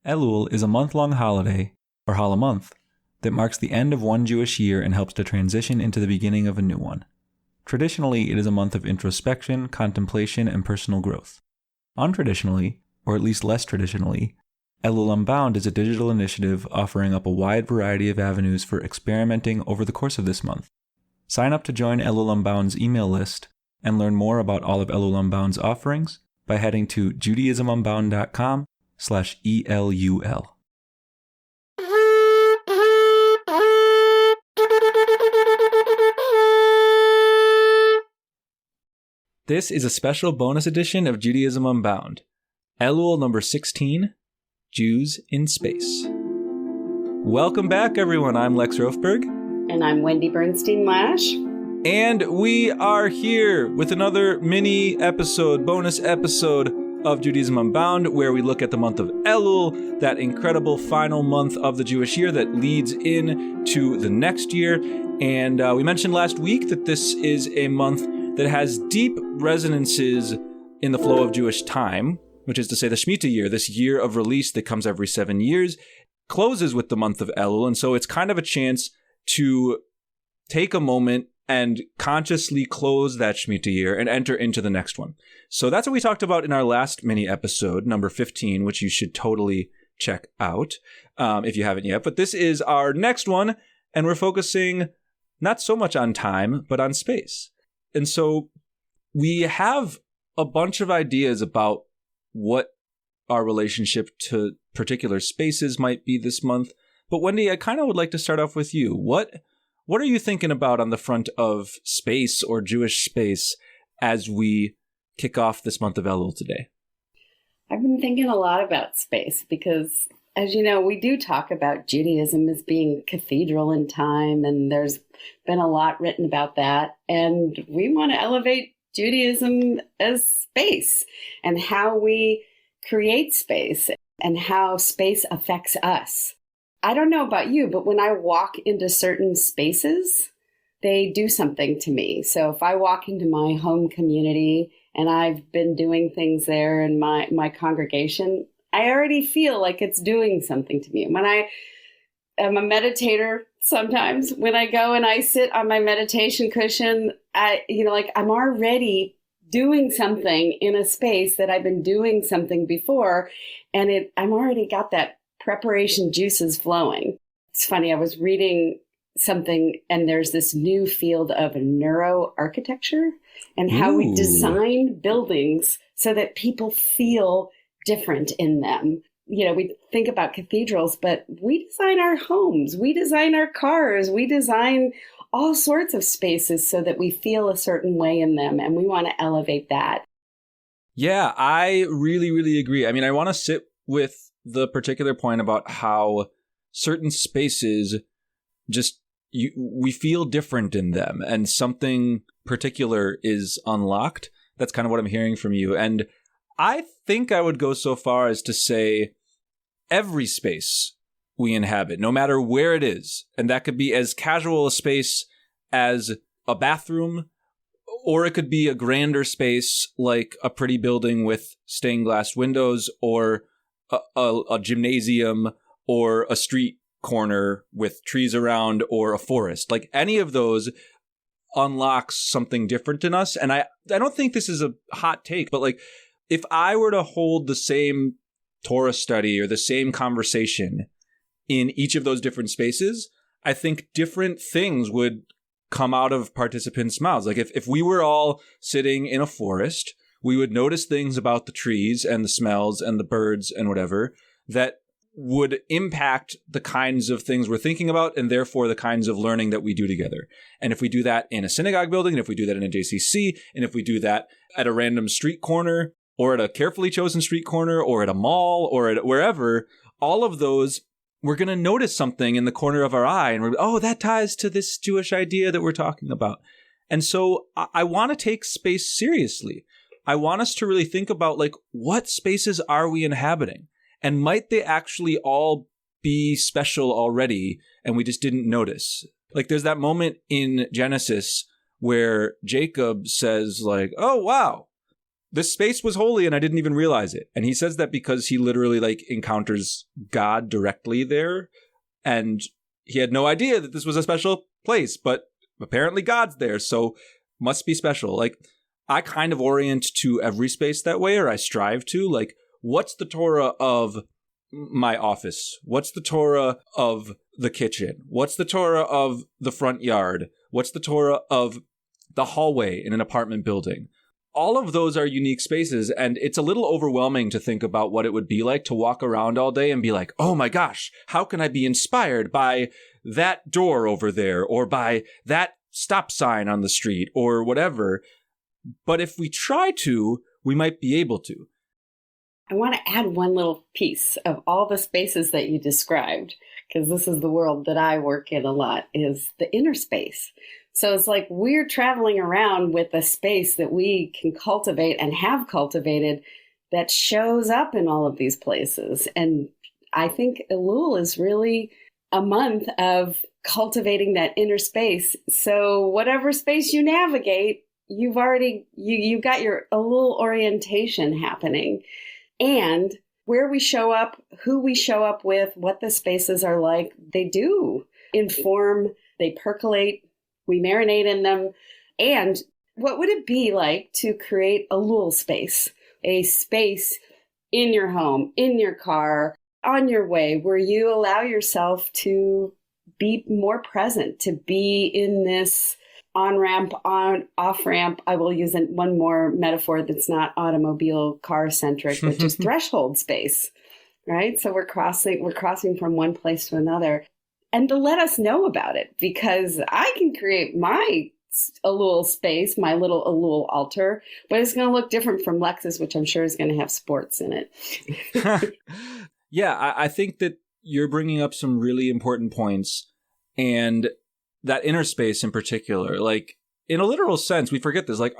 Elul is a month-long holiday, or Hol month, that marks the end of one Jewish year and helps to transition into the beginning of a new one. Traditionally, it is a month of introspection, contemplation, and personal growth. Untraditionally, or at least less traditionally, Elul Unbound is a digital initiative offering up a wide variety of avenues for experimenting over the course of this month. Sign up to join Elul Unbound's email list and learn more about all of Elul Unbound's offerings by heading to judaismunbound.com/ELUL. This is a special bonus edition of Judaism Unbound, Elul number 16, Jews in Space. Welcome back, everyone. I'm Lex Rofberg. And I'm Wendy Bernstein-Lash. And we are here with another mini episode, bonus episode of Judaism Unbound, where we look at the month of Elul, that incredible final month of the Jewish year that leads into the next year. And we mentioned last week that this is a month that has deep resonances in the flow of Jewish time, which is to say the Shemitah year, this year of release that comes every 7 years, closes with the month of Elul. And so it's kind of a chance to take a moment and consciously close that Shemitah year and enter into the next one. So that's what we talked about in our last mini episode, number 15, which you should totally check out if you haven't yet. But this is our next one, and we're focusing not so much on time, but on space. And so we have a bunch of ideas about what our relationship to particular spaces might be this month. But Wendy, I kind of would like to start off with you. What are you thinking about on the front of space or Jewish space as we kick off this month of Elul today? I've been thinking a lot about space because, as you know, we do talk about Judaism as being cathedral in time, and there's been a lot written about that. And we want to elevate Judaism as space and how we create space and how space affects us. I don't know about you, but when I walk into certain spaces, they do something to me. So if I walk into my home community and I've been doing things there in my congregation, I already feel like it's doing something to me. When I am a meditator, sometimes when I go and I sit on my meditation cushion, I'm already doing something in a space that I've been doing something before, and I'm already got that preparation juices flowing. It's funny, I was reading something, and there's this new field of neuroarchitecture and how we design buildings so that people feel different in them. You know, we think about cathedrals, but we design our homes, we design our cars, we design all sorts of spaces so that we feel a certain way in them, and we want to elevate that. Yeah, I really, really agree. I mean, I want to sit with the particular point about how certain spaces we feel different in them, and something particular is unlocked. That's kind of what I'm hearing from you. And I think I would go so far as to say every space we inhabit, no matter where it is, and that could be as casual a space as a bathroom, or it could be a grander space like a pretty building with stained glass windows, or a gymnasium, or a street corner with trees around, or a forest. Like any of those unlocks something different in us. And I don't think this is a hot take, but like if I were to hold the same Torah study or the same conversation in each of those different spaces, I think different things would come out of participants' mouths. Like if we were all sitting in a forest, we would notice things about the trees and the smells and the birds and whatever that would impact the kinds of things we're thinking about, and therefore the kinds of learning that we do together. And if we do that in a synagogue building, and if we do that in a JCC, and if we do that at a random street corner, or at a carefully chosen street corner, or at a mall, or at wherever, all of those, we're going to notice something in the corner of our eye, and that ties to this Jewish idea that we're talking about. And so I want to take space seriously. I want us to really think about, like, what spaces are we inhabiting? And might they actually all be special already, and we just didn't notice? Like, there's that moment in Genesis where Jacob says, like, oh, wow, this space was holy and I didn't even realize it. And he says that because he literally like encounters God directly there. And he had no idea that this was a special place, but apparently God's there. So must be special. Like, I kind of orient to every space that way, or I strive to. Like, what's the Torah of my office? What's the Torah of the kitchen? What's the Torah of the front yard? What's the Torah of the hallway in an apartment building? All of those are unique spaces, and it's a little overwhelming to think about what it would be like to walk around all day and be like, oh my gosh, how can I be inspired by that door over there, or by that stop sign on the street, or whatever? But if we try to, we might be able to. I want to add one little piece of all the spaces that you described, because this is the world that I work in a lot, is the inner space. So it's like we're traveling around with a space that we can cultivate and have cultivated that shows up in all of these places. And I think Elul is really a month of cultivating that inner space. So whatever space you navigate, you've got your Elul orientation happening. And where we show up, who we show up with, what the spaces are like, they do inform, they percolate, we marinate in them. And what would it be like to create a Elul space, a space in your home, in your car, on your way, where you allow yourself to be more present, to be in this on-ramp, off-ramp. I will use one more metaphor that's not automobile car-centric, but just threshold space, right? So we're crossing from one place to another. And to let us know about it, because I can create my Elul space, my little Elul altar, but it's going to look different from Lex's, which I'm sure is going to have sports in it. Yeah, I think that you're bringing up some really important points. And that inner space in particular, like, in a literal sense, we forget this, like,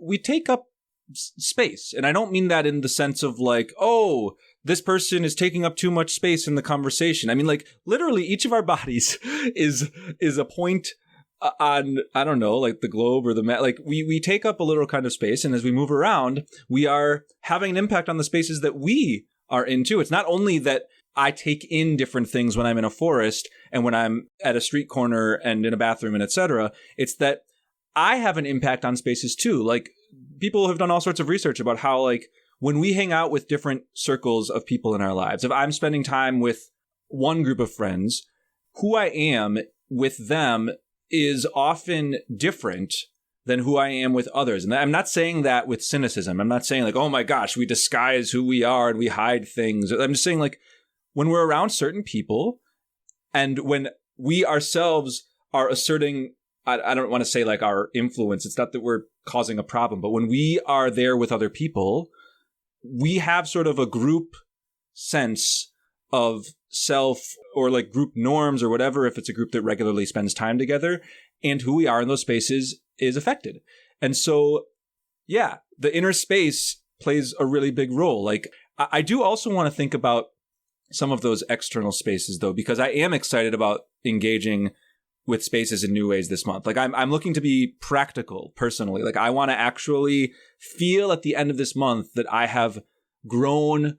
we take up space. And I don't mean that in the sense of like, oh, this person is taking up too much space in the conversation. I mean, like, literally each of our bodies is a point on, I don't know, like the globe or the map. Like, we take up a little kind of space. And as we move around, we are having an impact on the spaces that we are into. It's not only that I take in different things when I'm in a forest and when I'm at a street corner and in a bathroom and etc. It's that I have an impact on spaces too. Like, people have done all sorts of research about how, like, when we hang out with different circles of people in our lives, if I'm spending time with one group of friends, who I am with them is often different than who I am with others. And I'm not saying that with cynicism. I'm not saying like, oh my gosh, we disguise who we are and we hide things. I'm just saying, like, when we're around certain people and when we ourselves are asserting, I don't want to say like our influence, it's not that we're causing a problem, but when we are there with other people, we have sort of a group sense of self or like group norms or whatever, if it's a group that regularly spends time together, and who we are in those spaces is affected. And so, yeah, the inner space plays a really big role. Like, I do also want to think about some of those external spaces, though, because I am excited about engaging with spaces in new ways this month. Like, I'm looking to be practical personally. Like, I want to actually feel at the end of this month that I have grown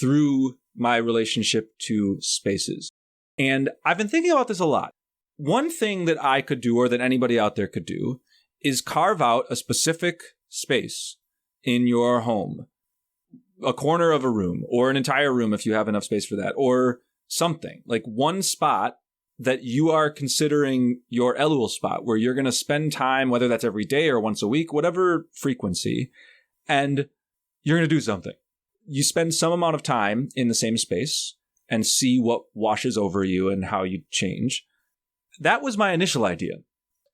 through my relationship to spaces. And I've been thinking about this a lot. One thing that I could do, or that anybody out there could do, is carve out a specific space in your home, a corner of a room, or an entire room if you have enough space for that, or something, like one spot that you are considering your Elul spot, where you're going to spend time, whether that's every day or once a week, whatever frequency, and you're going to do something. You spend some amount of time in the same space and see what washes over you and how you change. That was my initial idea.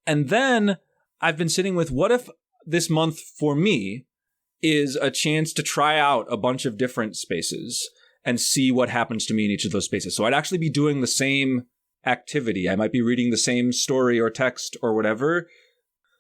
And then I've been sitting with, what if this month for me is a chance to try out a bunch of different spaces and see what happens to me in each of those spaces. So I'd actually be doing the same activity. I might be reading the same story or text or whatever,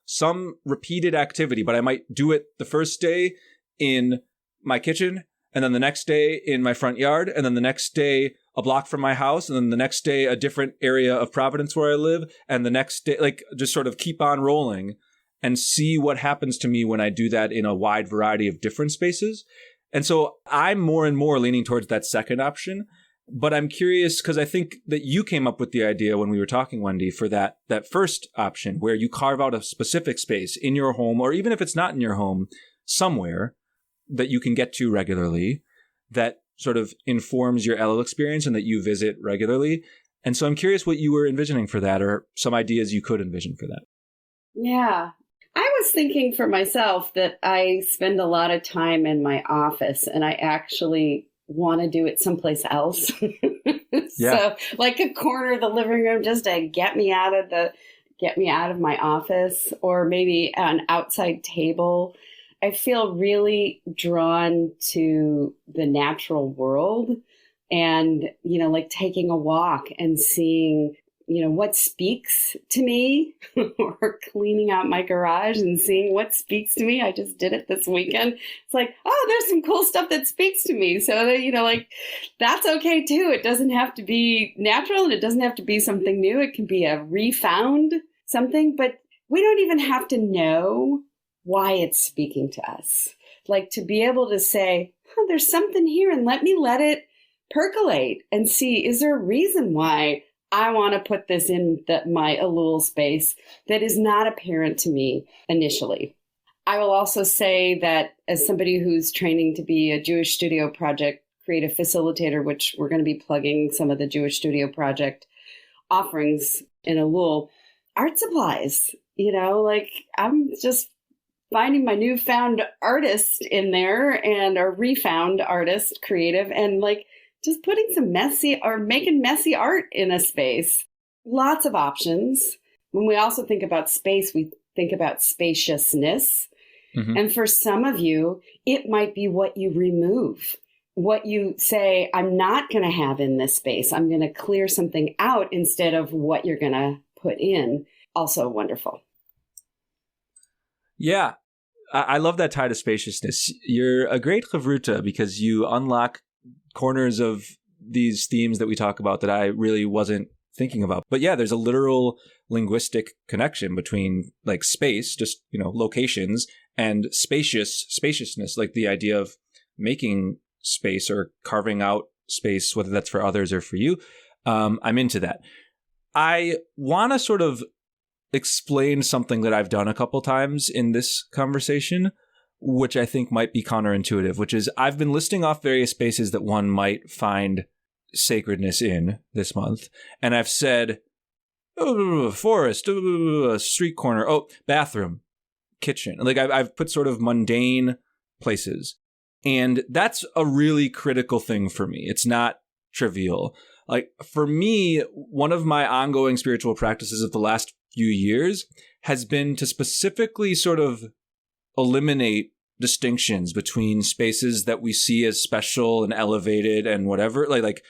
some repeated activity, but I might do it the first day in my kitchen, and then the next day in my front yard, and then the next day a block from my house, and then the next day a different area of Providence where I live, and the next day, like, just sort of keep on rolling. and see what happens to me when I do that in a wide variety of different spaces. And so I'm more and more leaning towards that second option. But I'm curious because I think that you came up with the idea when we were talking, Wendy, for that first option where you carve out a specific space in your home, or even if it's not in your home, somewhere that you can get to regularly that sort of informs your Elul experience and that you visit regularly. And so I'm curious what you were envisioning for that, or some ideas you could envision for that. Yeah. I was thinking for myself that I spend a lot of time in my office, and I actually want to do it someplace else. So like a corner of the living room just to get me out of my office, or maybe an outside table. I feel really drawn to the natural world and, like taking a walk and seeing, what speaks to me, or cleaning out my garage and seeing what speaks to me. I just did it this weekend. It's like, oh, there's some cool stuff that speaks to me. So that, that's okay too. It doesn't have to be natural, and it doesn't have to be something new. It can be a refound something, but we don't even have to know why it's speaking to us. Like to be able to say, oh, there's something here, and let it percolate and see, is there a reason why I want to put this in my Elul space that is not apparent to me initially. I will also say that as somebody who's training to be a Jewish Studio Project creative facilitator, which we're going to be plugging some of the Jewish Studio Project offerings in Elul, art supplies, I'm just finding my newfound artist in there, and a refound artist, creative, and just putting some making messy art in a space. Lots of options. When we also think about space, we think about spaciousness. Mm-hmm. And for some of you, it might be what you remove, what you say, I'm not going to have in this space. I'm going to clear something out instead of what you're going to put in. Also wonderful. Yeah, I love that tie to spaciousness. You're a great chavruta because you unlock corners of these themes that we talk about that I really wasn't thinking about. But yeah, there's a literal linguistic connection between space, just, locations, and spaciousness, like the idea of making space or carving out space, whether that's for others or for you. I'm into that. I want to sort of explain something that I've done a couple times in this conversation, which I think might be counterintuitive, which is I've been listing off various spaces that one might find sacredness in this month. And I've said, forest, street corner, bathroom, kitchen. I've put sort of mundane places. And that's a really critical thing for me. It's not trivial. For me, one of my ongoing spiritual practices of the last few years has been to specifically sort of eliminate distinctions between spaces that we see as special and elevated and whatever, like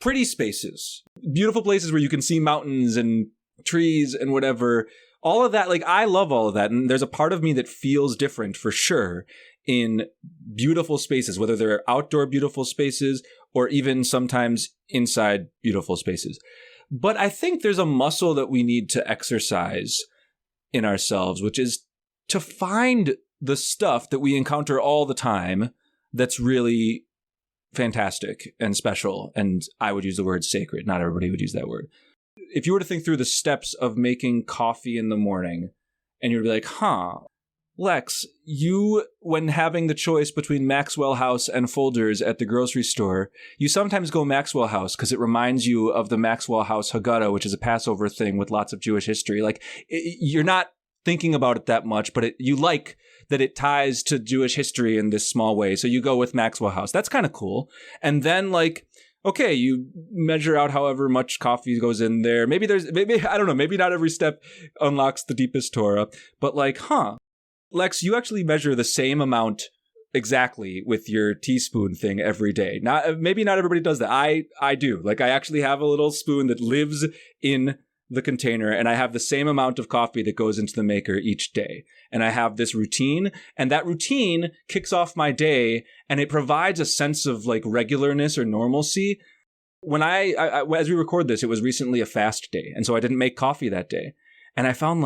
pretty spaces, beautiful places where you can see mountains and trees and whatever, all of that. I love all of that. And there's a part of me that feels different for sure in beautiful spaces, whether they're outdoor beautiful spaces or even sometimes inside beautiful spaces. But I think there's a muscle that we need to exercise in ourselves, which is to find the stuff that we encounter all the time that's really fantastic and special. And I would use the word sacred. Not everybody would use that word. If you were to think through the steps of making coffee in the morning, and you'd be like, Lex, you, when having the choice between Maxwell House and Folgers at the grocery store, you sometimes go Maxwell House because it reminds you of the Maxwell House Haggadah, which is a Passover thing with lots of Jewish history. You're not thinking about it that much, but you like that it ties to Jewish history in this small way. So you go with Maxwell House. That's kind of cool. And then okay, you measure out however much coffee goes in there. Maybe I don't know, maybe not every step unlocks the deepest Torah, but Lex, you actually measure the same amount exactly with your teaspoon thing every day. Maybe not everybody does that. I do. I actually have a little spoon that lives in the container, and I have the same amount of coffee that goes into the maker each day. And I have this routine, and that routine kicks off my day, and it provides a sense of regularness or normalcy. When I as we record this, it was recently a fast day, and so I didn't make coffee that day. And I found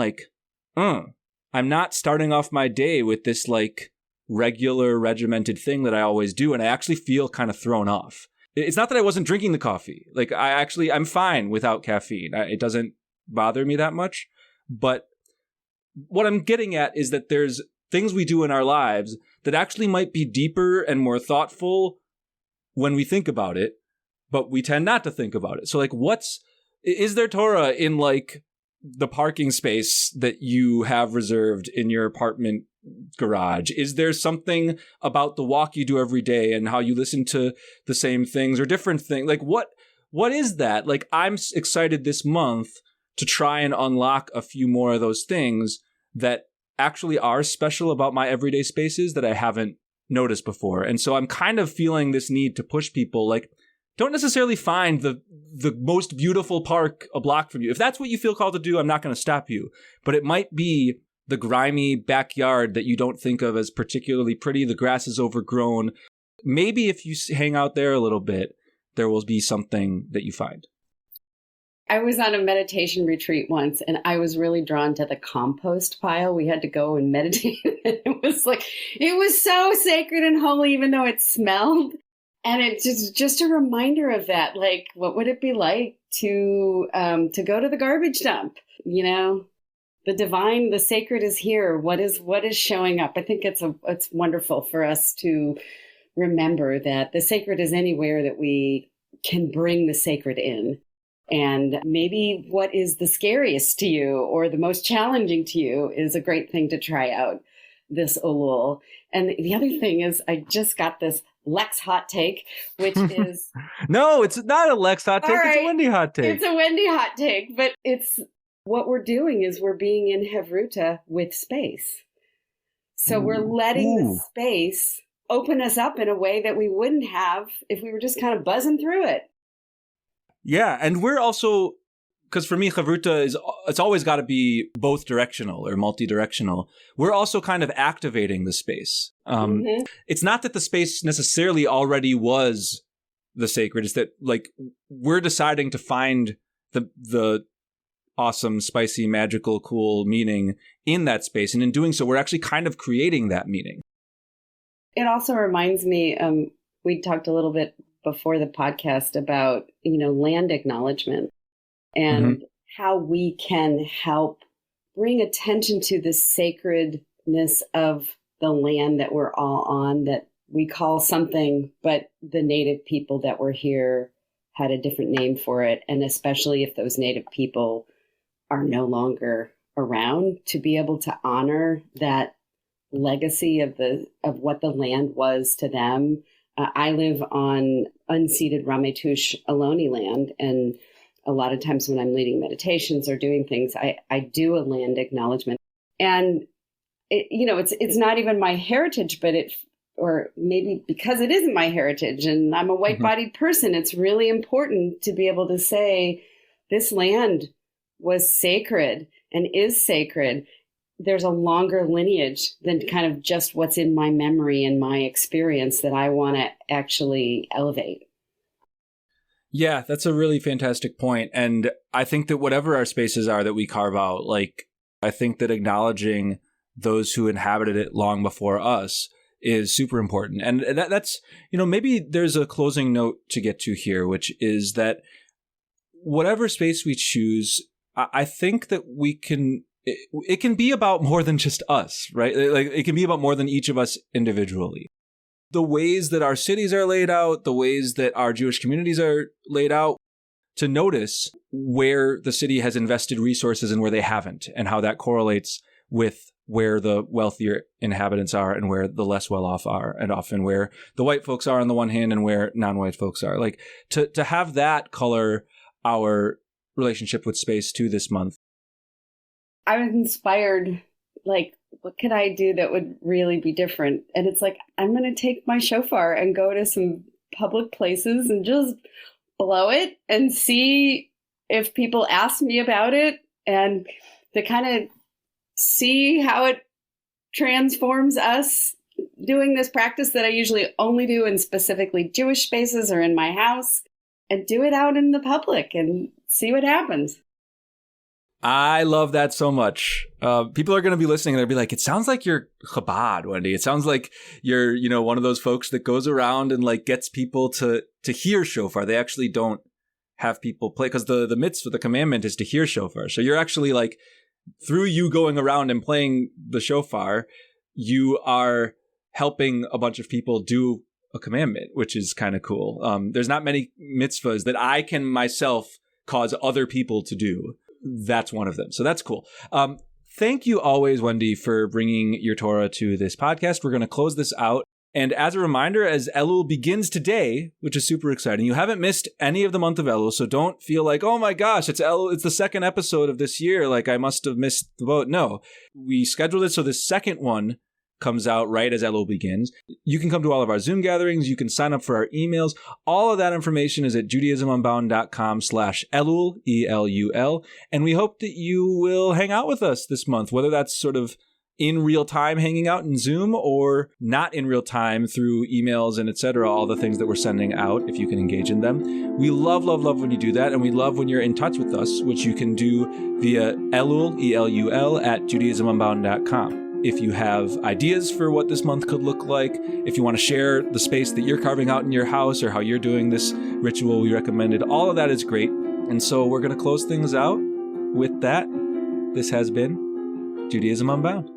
I'm not starting off my day with this like regular regimented thing that I always do. And I actually feel kind of thrown off. It's not that I wasn't drinking the coffee. Like I'm fine without caffeine. It doesn't bother me that much. But what I'm getting at is that there's things we do in our lives that actually might be deeper and more thoughtful when we think about it, but we tend not to think about it. So like, is there Torah in like the parking space that you have reserved in your apartment garage? Is there something about the walk you do every day and how you listen to the same things or different things? Like what is that? Like, I'm excited this month to try and unlock a few more of those things that actually are special about my everyday spaces that I haven't noticed before. And so I'm kind of feeling this need to push people, like, don't necessarily find the most beautiful park a block from you. If that's what you feel called to do, I'm not going to stop you. But it might be the grimy backyard that you don't think of as particularly pretty. The grass is overgrown. Maybe if you hang out there a little bit, there will be something that you find. I was on a meditation retreat once, and I was really drawn to the compost pile. We had to go and meditate. It was so sacred and holy, even though it smelled. And it's just a reminder of that. Like, what would it be like to go to the garbage dump? You know, the divine, the sacred is here. What is showing up? I think it's wonderful for us to remember that the sacred is anywhere that we can bring the sacred in. And maybe what is the scariest to you or the most challenging to you is a great thing to try out this Elul. And the other thing is, I just got this Lex hot take, which is... No, it's not a Lex hot take. Right, it's a Wendy hot take. It's a Wendy hot take, but it's what we're doing is we're being in Hevruta with space. So we're letting the space open us up in a way that we wouldn't have if we were just kind of buzzing through it. Yeah, and we're also, because for me, Chavruta it's always got to be both directional or multi-directional. We're also kind of activating the space. It's not that the space necessarily already was the sacred. It's that like we're deciding to find the awesome, spicy, magical, cool meaning in that space. And in doing so, we're actually kind of creating that meaning. It also reminds me, we talked a little bit before the podcast about, land acknowledgement and how we can help bring attention to the sacredness of the land that we're all on, that we call something, but the native people that were here had a different name for it. And especially if those native people are no longer around, to be able to honor that legacy of what the land was to them. I live on unceded Ramaytush Ohlone land, and a lot of times when I'm leading meditations or doing things, I do a land acknowledgement. And it's not even my heritage, but or maybe because it isn't my heritage, and I'm a white-bodied person, it's really important to be able to say this land was sacred and is sacred. There's a longer lineage than kind of just what's in my memory and my experience that I want to actually elevate. Yeah, that's a really fantastic point. And I think that whatever our spaces are that we carve out, like, I think that acknowledging those who inhabited it long before us is super important. And that's, maybe there's a closing note to get to here, which is that whatever space we choose, I think that it can be about more than just us, right? Like, it can be about more than each of us individually. The ways that our cities are laid out, the ways that our Jewish communities are laid out, to notice where the city has invested resources and where they haven't, and how that correlates with where the wealthier inhabitants are and where the less well-off are, and often where the white folks are on the one hand and where non-white folks are. Like, to have that color our relationship with space too this month. I was inspired, like, what could I do that would really be different? And it's like, I'm going to take my shofar and go to some public places and just blow it and see if people ask me about it, and to kind of see how it transforms us doing this practice that I usually only do in specifically Jewish spaces or in my house, and do it out in the public and see what happens. I love that so much. People are going to be listening and they'll be like, it sounds like you're Chabad, Wendy. It sounds like you're, one of those folks that goes around and like gets people to hear shofar. They actually don't have people play, because the mitzvah, the commandment is to hear shofar. So you're actually like, through you going around and playing the shofar, you are helping a bunch of people do a commandment, which is kind of cool. There's not many mitzvahs that I can myself cause other people to do. That's one of them. So that's cool. Thank you always, Wendy, for bringing your Torah to this podcast. We're going to close this out. And as a reminder, as Elul begins today, which is super exciting, you haven't missed any of the month of Elul, so don't feel like, oh my gosh, it's Elul, it's the second episode of this year, like I must have missed the boat. No, we scheduled it so the second one comes out right as Elul begins. You can come to all of our Zoom gatherings. You can sign up for our emails. All of that information is at judaismunbound.com/Elul, E-L-U-L. And we hope that you will hang out with us this month, whether that's sort of in real time hanging out in Zoom or not in real time through emails and etc. All the things that we're sending out, if you can engage in them. We love, love, love when you do that. And we love when you're in touch with us, which you can do via Elul, E-L-U-L, at judaismunbound.com. If you have ideas for what this month could look like, if you want to share the space that you're carving out in your house or how you're doing this ritual we recommended, all of that is great. And so we're going to close things out with that. This has been Judaism Unbound.